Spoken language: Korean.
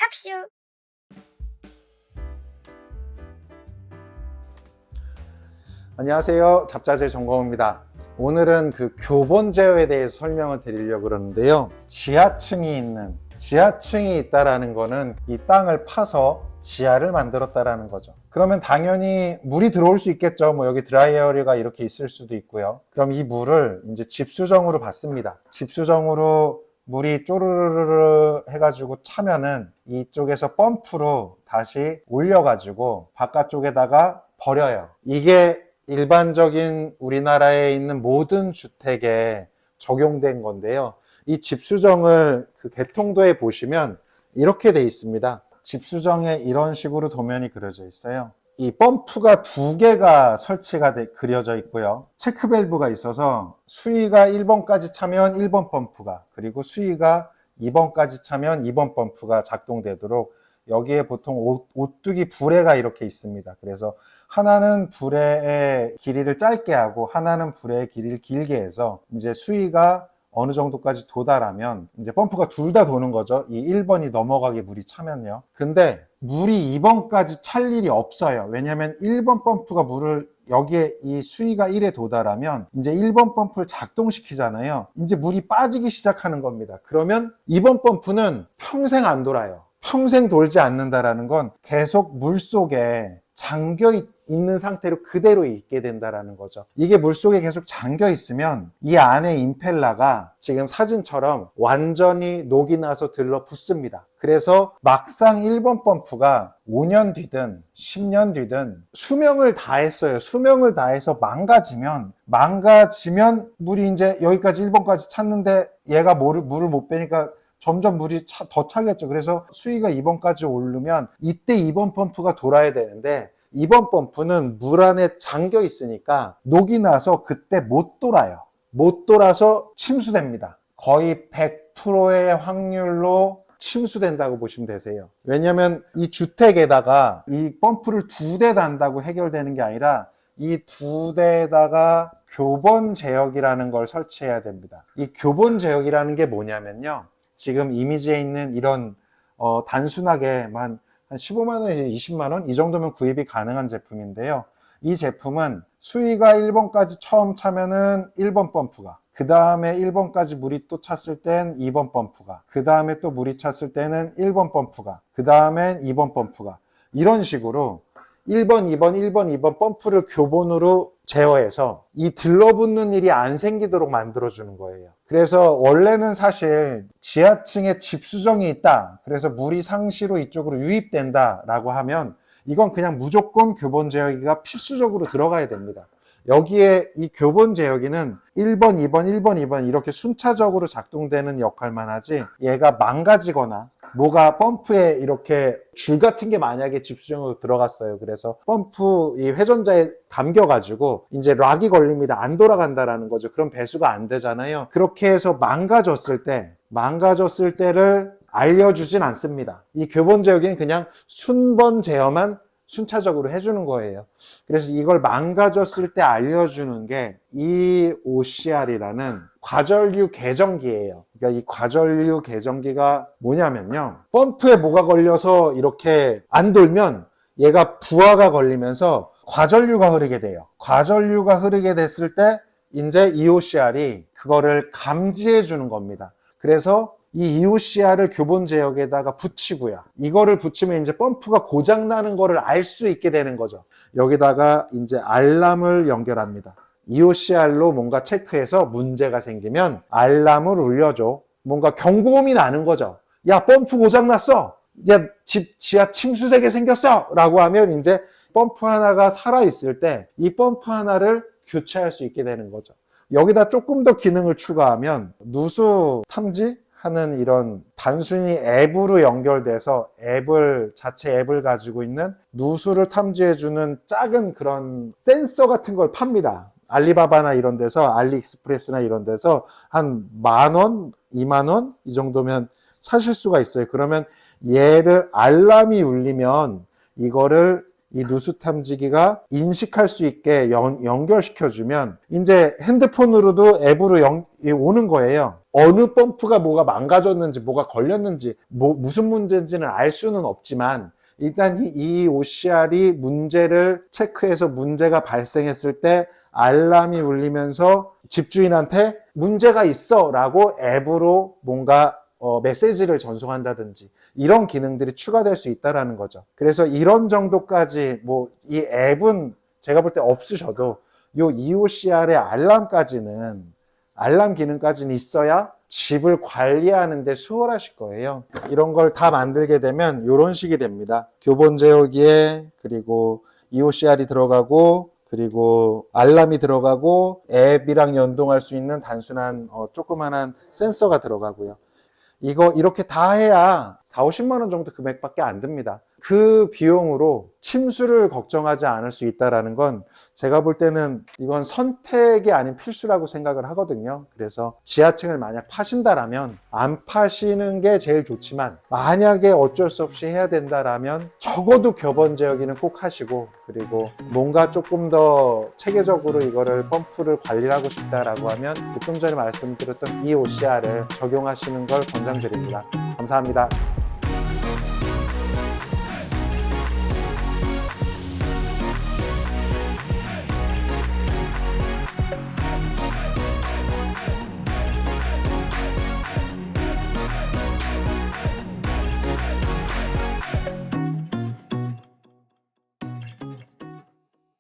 깝슈. 안녕하세요. 잡자재 정광호입니다. 오늘은 그 교본 제어에 대해서 설명을 드리려고 그러는데요. 지하층이 있다라는 거는 이 땅을 파서 지하를 만들었다라는 거죠. 그러면 당연히 물이 들어올 수 있겠죠. 뭐 여기 드라이어리가 이렇게 있을 수도 있고요. 그럼 이 물을 이제 집수정으로 받습니다. 집수정으로 물이 쪼르르르 해가지고 차면은 이쪽에서 펌프로 다시 올려가지고 바깥쪽에다가 버려요. 이게 일반적인 우리나라에 있는 모든 주택에 적용된 건데요. 이 집수정을 그 개통도에 보시면 이렇게 돼 있습니다. 집수정에 이런 식으로 도면이 그려져 있어요. 이 펌프가 두 개가 설치가 그려져 있고요. 체크밸브가 있어서 수위가 1번까지 차면 1번 펌프가, 그리고 수위가 2번까지 차면 2번 펌프가 작동되도록 여기에 보통 오뚜기 부레가 이렇게 있습니다. 그래서 하나는 부레의 길이를 짧게 하고 하나는 부레의 길이를 길게 해서 이제 수위가 어느 정도까지 도달하면 이제 펌프가 둘 다 도는 거죠. 이 1번이 넘어가게 물이 차면요. 근데 물이 2번까지 찰 일이 없어요. 왜냐하면 1번 펌프가 물을 여기에 이 수위가 1에 도달하면 이제 1번 펌프를 작동시키잖아요. 이제 물이 빠지기 시작하는 겁니다. 그러면 2번 펌프는 평생 안 돌아요. 평생 돌지 않는다라는 건 계속 물속에 잠겨 있는 상태로 그대로 있게 된다라는 거죠. 이게 물속에 계속 잠겨 있으면 이 안에 임펠러가 지금 사진처럼 완전히 녹이 나서 들러붙습니다. 그래서 막상 1번 펌프가 5년 뒤든 10년 뒤든 수명을 다했어요. 수명을 다해서 망가지면 물이 이제 여기까지 1번까지 찼는데 얘가 물을 못 빼니까 점점 물이 더 차겠죠. 그래서 수위가 2번까지 오르면 이때 2번 펌프가 돌아야 되는데 2번 펌프는 물 안에 잠겨 있으니까 녹이 나서 그때 못 돌아요. 못 돌아서 침수됩니다. 거의 100%의 확률로 침수된다고 보시면 되세요. 왜냐하면 이 주택에다가 이 펌프를 두 대 단다고 해결되는 게 아니라 이 두 대에다가 교본 제역이라는 걸 설치해야 됩니다. 이 교본 제역이라는 게 뭐냐면요. 지금 이미지에 있는 이런 단순하게 한 15만 원에서 20만 원 이 정도면 구입이 가능한 제품인데요. 이 제품은 수위가 1번까지 처음 차면은 1번 펌프가, 그 다음에 1번까지 물이 또 찼을 땐 2번 펌프가, 그 다음에 또 물이 찼을 때는 1번 펌프가, 그 다음엔 2번 펌프가, 이런 식으로 1번, 2번, 1번, 2번 펌프를 교본으로 제어해서 이 들러붙는 일이 안 생기도록 만들어주는 거예요. 그래서 원래는 사실 지하층에 집수정이 있다, 그래서 물이 상시로 이쪽으로 유입된다 라고 하면 이건 그냥 무조건 교본 제어기가 필수적으로 들어가야 됩니다. 여기에 이 교본 제어기는 1번, 2번, 1번, 2번 이렇게 순차적으로 작동되는 역할만 하지, 얘가 망가지거나 뭐가 펌프에 이렇게 줄 같은 게 만약에 집수정으로 들어갔어요. 그래서 펌프 이 회전자에 감겨가지고 이제 락이 걸립니다. 안 돌아간다라는 거죠. 그럼 배수가 안 되잖아요. 그렇게 해서 망가졌을 때를 알려주진 않습니다. 이 교본 제어기는 그냥 순번 제어만 순차적으로 해주는 거예요. 그래서 이걸 망가졌을 때 알려주는 게 이 OCR이라는 과전류 개정기예요. 그러니까 이 과전류 개정기가 뭐냐면요. 펌프에 뭐가 걸려서 이렇게 안 돌면 얘가 부하가 걸리면서 과전류가 흐르게 돼요. 과전류가 흐르게 됐을 때 이제 이 OCR이 그거를 감지해 주는 겁니다. 그래서 이 EOCR을 교본 제역에다가 붙이고요. 이거를 붙이면 이제 펌프가 고장나는 거를 알 수 있게 되는 거죠. 여기다가 이제 알람을 연결합니다. EOCR로 뭔가 체크해서 문제가 생기면 알람을 울려줘. 뭔가 경고음이 나는 거죠. 야, 펌프 고장났어. 야, 지하 침수되게 생겼어. 라고 하면 이제 펌프 하나가 살아있을 때 이 펌프 하나를 교체할 수 있게 되는 거죠. 여기다 조금 더 기능을 추가하면 누수 탐지? 하는 이런 단순히 앱으로 연결돼서 자체 앱을 가지고 있는 누수를 탐지해주는 작은 그런 센서 같은 걸 팝니다. 알리바바나 이런 데서, 알리익스프레스나 이런 데서 한 10,000원, 20,000원 이 정도면 사실 수가 있어요. 그러면 얘를 알람이 울리면 이거를 이 누수 탐지기가 인식할 수 있게 연결시켜주면 이제 핸드폰으로도 앱으로 오는 거예요. 어느 펌프가 뭐가 망가졌는지 뭐가 걸렸는지 무슨 문제인지는 알 수는 없지만 일단 이 OCR이 문제를 체크해서 문제가 발생했을 때 알람이 울리면서 집주인한테 문제가 있어 라고 앱으로 뭔가 메시지를 전송한다든지 이런 기능들이 추가될 수 있다는 거죠. 그래서 이런 정도까지 이 앱은 제가 볼 때 없으셔도 요 EOCR의 알람 기능까지는 있어야 집을 관리하는 데 수월하실 거예요. 이런 걸 다 만들게 되면 이런 식이 됩니다. 교본 제어기에 그리고 EOCR이 들어가고 그리고 알람이 들어가고 앱이랑 연동할 수 있는 단순한 조그만한 센서가 들어가고요. 이거 이렇게 다 해야 40~50만 원 정도 금액밖에 안 듭니다. 그 비용으로 침수를 걱정하지 않을 수 있다는 건 제가 볼 때는 이건 선택이 아닌 필수라고 생각을 하거든요. 그래서 지하층을 만약 파신다라면 안 파시는 게 제일 좋지만 만약에 어쩔 수 없이 해야 된다라면 적어도 교본 제어기는 꼭 하시고 그리고 뭔가 조금 더 체계적으로 이거를 펌프를 관리를 하고 싶다라고 하면 좀 전에 말씀드렸던 이 OCR을 적용하시는 걸 권장드립니다. 감사합니다.